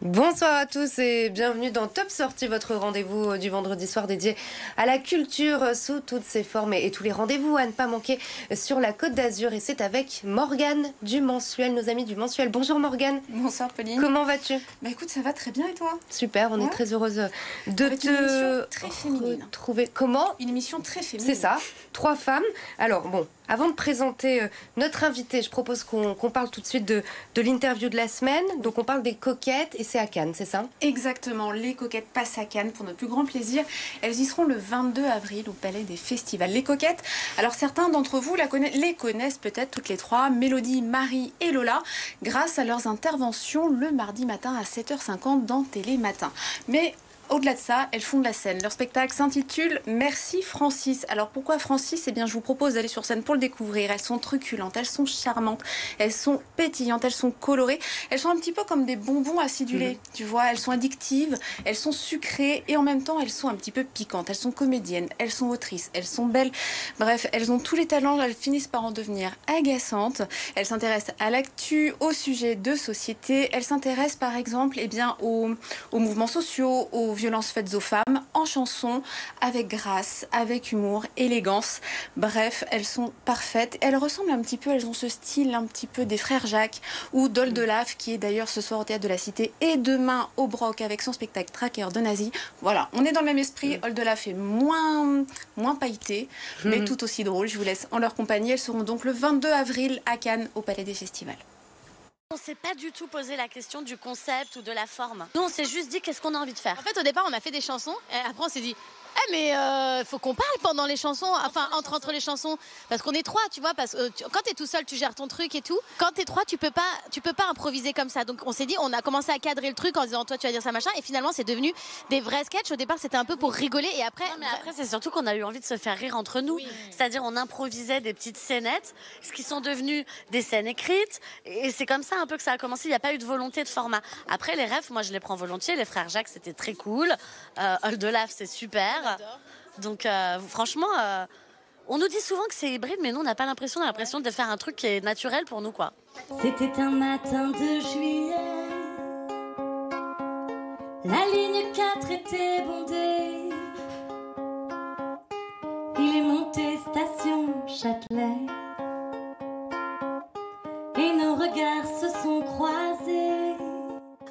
Bonsoir à tous et bienvenue dans Top Sortie, votre rendez-vous du vendredi soir dédié à la culture sous toutes ses formes et tous les rendez-vous à ne pas manquer sur la Côte d'Azur. Et c'est avec Morgane du Mensuel, nos amis du Mensuel. Bonjour Morgane. Bonsoir Pauline. Comment vas-tu? Bah écoute, ça va très bien et toi? Super, on est très heureuse de avec te très féminine. retrouver. Comment? Une émission très féminine. C'est ça, 3 femmes. Alors bon, avant de présenter notre invité, je propose qu'on parle tout de suite de l'interview de la semaine. Donc on parle des coquettes et c'est à Cannes, c'est ça? Exactement, les coquettes passent à Cannes pour notre plus grand plaisir. Elles y seront le 22 avril au Palais des Festivals. Les coquettes, alors certains d'entre vous les connaissent peut-être toutes les trois, Mélodie, Marie et Lola, grâce à leurs interventions le mardi matin à 7h50 dans Télématin. Mais au-delà de ça, elles font de la scène. Leur spectacle s'intitule Merci Francis. Alors pourquoi Francis? Eh bien, je vous propose d'aller sur scène pour le découvrir. Elles sont truculentes, elles sont charmantes, elles sont pétillantes, elles sont colorées. Elles sont un petit peu comme des bonbons acidulés, tu vois. Elles sont addictives, elles sont sucrées et en même temps, elles sont un petit peu piquantes. Elles sont comédiennes, elles sont autrices, elles sont belles. Bref, elles ont tous les talents. Elles finissent par en devenir agaçantes. Elles s'intéressent à l'actu, aux sujets de société. Elles s'intéressent par exemple aux mouvements sociaux, aux violences faites aux femmes, en chanson, avec grâce, avec humour, élégance. Bref, elles sont parfaites. Elles ressemblent un petit peu, elles ont ce style un petit peu des frères Jacques ou d'Oldelaf, qui est d'ailleurs ce soir au Théâtre de la Cité et demain au Broc avec son spectacle Traqueur de Nazi. Voilà, on est dans le même esprit. Oldelaf est moins pailleté, mais tout aussi drôle. Je vous laisse en leur compagnie. Elles seront donc le 22 avril à Cannes, au Palais des Festivals. On s'est pas du tout posé la question du concept ou de la forme. Nous, on s'est juste dit qu'est-ce qu'on a envie de faire. En fait, au départ, on a fait des chansons. Et après, on s'est dit, mais faut qu'on parle pendant les chansons, enfin entre les chansons, parce qu'on est trois, tu vois. Parce que quand t'es tout seul, tu gères ton truc et tout. Quand t'es trois, tu peux pas improviser comme ça. Donc on s'est dit, on a commencé à cadrer le truc en disant toi tu vas dire ça machin, et finalement c'est devenu des vrais sketchs. Au départ, c'était un peu pour rigoler, et après. Non, mais après, c'est surtout qu'on a eu envie de se faire rire entre nous. Oui. C'est-à-dire, on improvisait des petites scénettes, ce qui sont devenues des scènes écrites, et c'est comme ça un peu que ça a commencé. Il n'y a pas eu de volonté de format. Après, les refs, moi je les prends volontiers. Les frères Jacques, c'était très cool. Oldelaf, c'est super. Donc franchement, on nous dit souvent que c'est hybride, mais nous on n'a pas l'impression, on a l'impression de faire un truc qui est naturel pour nous, quoi. C'était un matin de juillet, la ligne 4 était bondée, il est monté station Châtelet, et nos regards se sont croisés.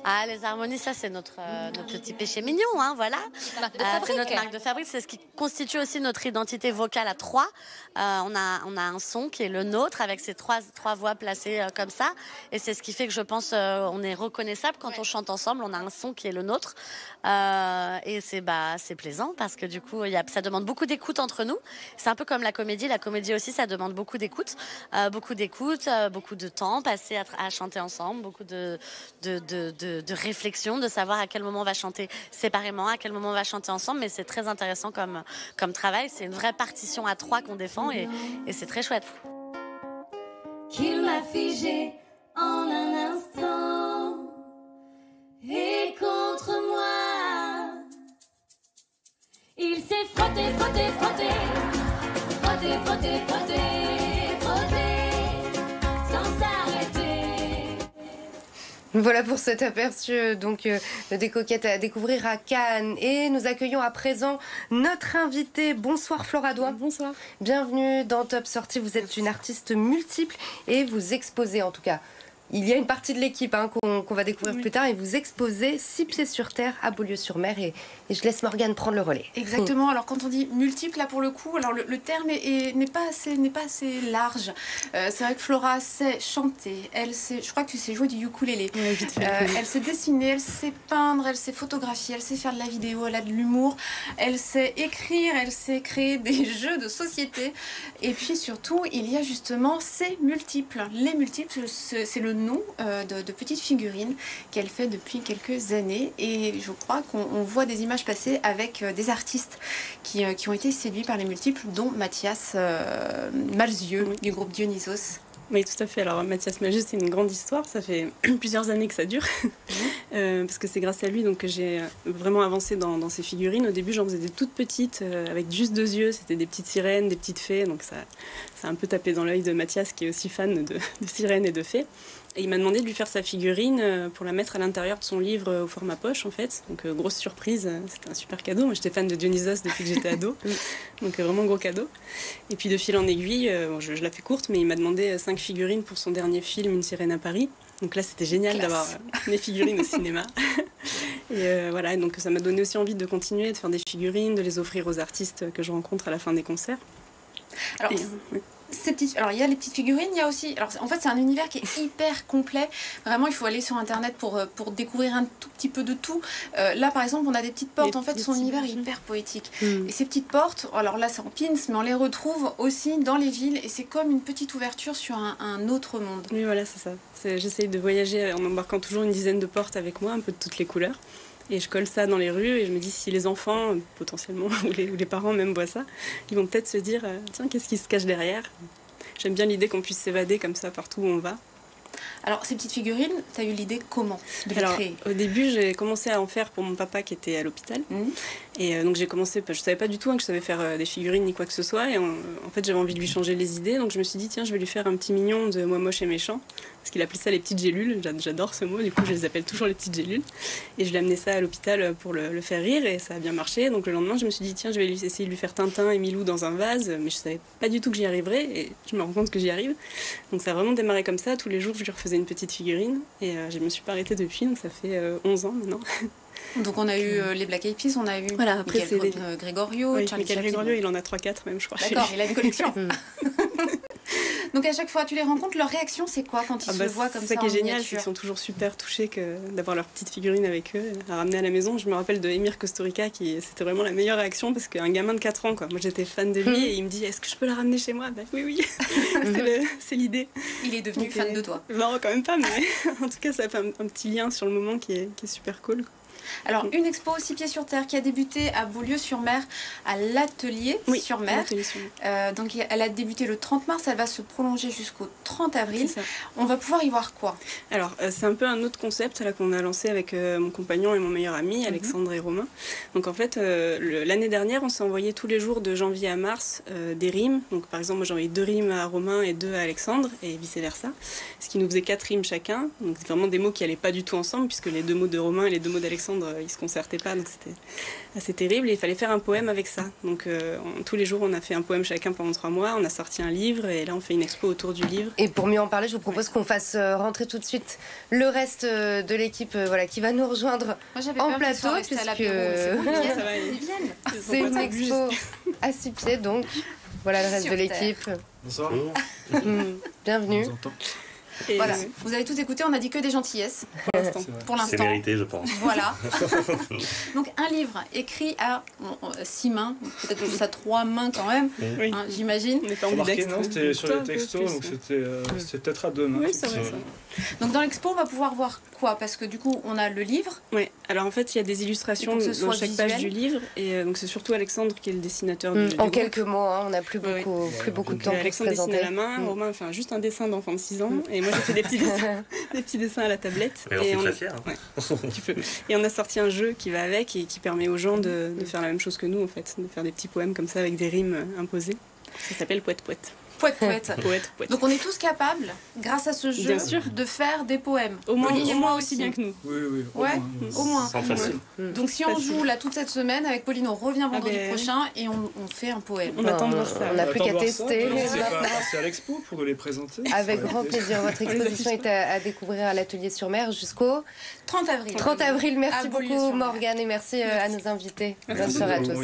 Ah, les harmonies, ça c'est notre petit péché mignon, hein, voilà. C'est notre marque de fabrique, c'est ce qui constitue aussi notre identité vocale à trois. On a un son qui est le nôtre avec ces trois voix placées comme ça, et c'est ce qui fait que je pense on est reconnaissable quand on chante ensemble. On a un son qui est le nôtre, et c'est plaisant parce que du coup ça demande beaucoup d'écoute entre nous. C'est un peu comme la comédie aussi, ça demande beaucoup d'écoute, beaucoup de temps passé à chanter ensemble, beaucoup de réflexion, de savoir à quel moment on va chanter séparément, à quel moment on va chanter ensemble, mais c'est très intéressant comme travail. C'est une vraie partition à trois qu'on défend, et c'est très chouette. Qu'il m'a figé en un instant, et contre moi il s'est frotté, frotté, frotté, frotté, frotté, frotté, frotté, sans s'arrêter. Voilà pour cet aperçu donc des coquettes à découvrir à Cannes. Et nous accueillons à présent notre invitée. Bonsoir Flora Doigt. Bonsoir. Bienvenue dans Top Sortie. Vous êtes une artiste multiple et vous exposez, en tout cas, il y a une partie de l'équipe qu'on va découvrir plus tard, et vous exposez 6 pieds sur terre à Beaulieu-sur-Mer, et je laisse Morgane prendre le relais. Exactement. Alors quand on dit multiple, là pour le coup, alors le terme n'est pas assez large. C'est vrai que Flora sait chanter, je crois que tu sais jouer du ukulélé. Ouais, vite fait. Elle sait dessiner, elle sait peindre, elle sait photographier, elle sait faire de la vidéo, elle a de l'humour, elle sait écrire, elle sait créer des jeux de société. Et puis surtout, il y a justement ces multiples. Les multiples, c'est le nom de petites figurines qu'elle fait depuis quelques années, et je crois qu'on voit des images passer avec des artistes qui ont été séduits par les multiples, dont Mathias Malzieu du groupe Dionysos. Oui, tout à fait. Alors, Mathias Malzieu, c'est une grande histoire. Ça fait plusieurs années que ça dure. Parce que c'est grâce à lui donc, que j'ai vraiment avancé dans ces figurines. Au début, j'en faisais des toutes petites, avec juste 2 yeux. C'était des petites sirènes, des petites fées. Donc, ça a un peu tapé dans l'œil de Mathias, qui est aussi fan de sirènes et de fées. Et il m'a demandé de lui faire sa figurine pour la mettre à l'intérieur de son livre au format poche, en fait. Donc, grosse surprise, c'était un super cadeau. Moi, j'étais fan de Dionysos depuis que j'étais ado. Donc, vraiment gros cadeau. Et puis, de fil en aiguille, je la fais courte, mais il m'a demandé 5 figurines pour son dernier film, Une sirène à Paris. Donc là, c'était génial d'avoir mes figurines au cinéma. Et voilà, donc ça m'a donné aussi envie de continuer, de faire des figurines, de les offrir aux artistes que je rencontre à la fin des concerts. Alors, il y a les petites figurines, il y a aussi... Alors, en fait, c'est un univers qui est hyper complet. Vraiment, il faut aller sur Internet pour découvrir un tout petit peu de tout. Là, par exemple, on a des petites portes. En fait, son univers est hyper poétique. Et ces petites portes, alors là, c'est en pins, mais on les retrouve aussi dans les villes. Et c'est comme une petite ouverture sur un autre monde. Oui, voilà, c'est ça. J'essaye de voyager en embarquant toujours une dizaine de portes avec moi, un peu de toutes les couleurs. Et je colle ça dans les rues et je me dis si les enfants, potentiellement, ou les parents même voient ça, ils vont peut-être se dire tiens, qu'est-ce qui se cache derrière? J'aime bien l'idée qu'on puisse s'évader comme ça partout où on va. Alors, ces petites figurines, tu as eu l'idée comment de les créer? Au début, j'ai commencé à en faire pour mon papa qui était à l'hôpital. Et donc, j'ai commencé, je ne savais pas du tout que je savais faire des figurines ni quoi que ce soit. Et en fait, j'avais envie de lui changer les idées. Donc, je me suis dit, tiens, je vais lui faire un petit mignon de Moi moche et méchant. Parce qu'il appelait ça les petites gélules. J'adore ce mot. Du coup, je les appelle toujours les petites gélules. Et je lui ai amené ça à l'hôpital pour le faire rire. Et ça a bien marché. Donc, le lendemain, je me suis dit, tiens, je vais essayer de lui faire Tintin et Milou dans un vase. Mais je ne savais pas du tout que j'y arriverais. Et je me rends compte que j'y arrive. Donc, ça a vraiment démarré comme ça. Tous les jours, je lui refaisais une petite figurine et je me suis pas arrêtée depuis, donc ça fait 11 ans maintenant. Donc on a eu les Black Eyed Peas, on a eu Michael Gregorio, oui, Charlie Michael Gregorio, il en a 3-4 même, je crois. D'accord, il a une collection. Donc à chaque fois tu les rencontres, leur réaction c'est quoi quand ils se voient comme ça? C'est ça qui est génial, c'est qu'ils sont toujours super touchés d'avoir leur petite figurine avec eux à ramener à la maison. Je me rappelle de Emir Kusturica, c'était vraiment la meilleure réaction parce qu'un gamin de 4 ans, quoi. Moi j'étais fan de lui et il me dit est-ce que je peux la ramener chez moi? Oui, c'est l'idée. Il est devenu fan de toi? Non, quand même pas, mais en tout cas ça fait un petit lien sur le moment qui est super cool. Alors, une expo aussi pied sur terre qui a débuté à Beaulieu-sur-Mer, à l'Atelier sur Mer. Donc, elle a débuté le 30 mars, elle va se prolonger jusqu'au 30 avril. On va pouvoir y voir quoi? Alors, c'est un peu un autre concept là qu'on a lancé avec mon compagnon et mon meilleur ami, Alexandre et Romain. Donc, en fait, l'année dernière, on s'est envoyé tous les jours de janvier à mars des rimes. Donc, par exemple, moi, j'ai envoyé 2 rimes à Romain et 2 à Alexandre, et vice-versa. Ce qui nous faisait 4 rimes chacun. Donc, c'est vraiment des mots qui n'allaient pas du tout ensemble, puisque les 2 mots de Romain et les 2 mots d'Alexandre, ils se concertaient pas, donc c'était assez terrible et il fallait faire un poème avec ça. Donc tous les jours on a fait un poème chacun pendant 3 mois, on a sorti un livre et là on fait une expo autour du livre. Et pour mieux en parler, je vous propose qu'on fasse rentrer tout de suite le reste de l'équipe qui va nous rejoindre en plateau, puisque c'est une expo à 6 pieds, donc voilà le reste de l'équipe. Bonsoir. Bienvenue. Et voilà, vous avez tout écouté, on a dit que des gentillesses pour l'instant. C'est mérité, je pense. Voilà. Donc un livre écrit à 6 mains, peut-être juste à 3 mains quand même, j'imagine. Remarquez, non, c'était sur les textos, donc c'était peut-être à 2 mains. Oui, c'est vrai ça. Donc dans l'expo, on va pouvoir voir quoi? Parce que du coup, on a le livre. Oui, alors en fait, il y a des illustrations dans chaque page du livre. Et donc c'est surtout Alexandre qui est le dessinateur du En quelques mots, on n'a plus beaucoup de temps pour Alexandre se présenter. dessine à la main, Romain fait juste un dessin d'enfant de 6 ans. Et moi, j'ai fait des petits dessins à la tablette. Et on est très fiers. Et on a sorti un jeu qui va avec et qui permet aux gens de faire la même chose que nous, en fait, de faire des petits poèmes comme ça avec des rimes imposées. Ça s'appelle Poète Poète. Poète. Donc on est tous capables, grâce à ce jeu, de faire des poèmes. Au moins aussi bien que nous. Oui. Au moins. C'est facile. Donc si on joue là toute cette semaine, avec Pauline, on revient vendredi prochain et on fait un poème. On attend de voir ça. On n'a plus qu'à tester. C'est à l'expo pour nous les présenter. Avec grand plaisir. Votre exposition est à découvrir à l'Atelier sur Mer jusqu'au 30 avril. 30 avril. Merci beaucoup Morgane et merci à nos invités. Bonne soirée à tous.